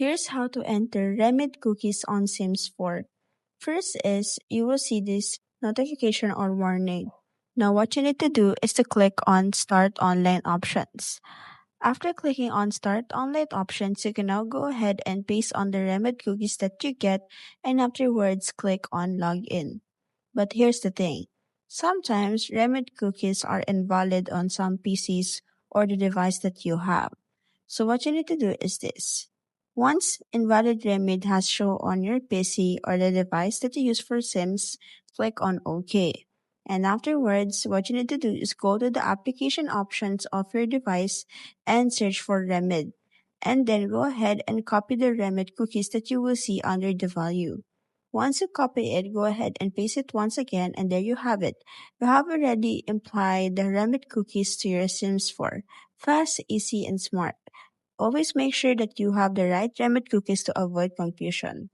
Here's how to enter Remid cookies on Sims 4. First is you will see this notification or warning. Now what you need to do is to click on Start Online Options. After clicking on Start Online Options, you can now go ahead and paste on the Remid cookies that you get and afterwards click on Login. But here's the thing. Sometimes Remid cookies are invalid on some PCs or the device that you have. So what you need to do is this. Once invalid remit has shown on your PC or the device that you use for Sims, click on OK. And afterwards, what you need to do is go to the application options of your device and search for Remid. And then go ahead and copy the Remid cookies that you will see under the value. Once you copy it, go ahead and paste it once again, and there you have it. You have already applied the Remit cookies to your Sims 4. Fast, easy, and smart. Always make sure that you have the right Remit cookies to avoid confusion.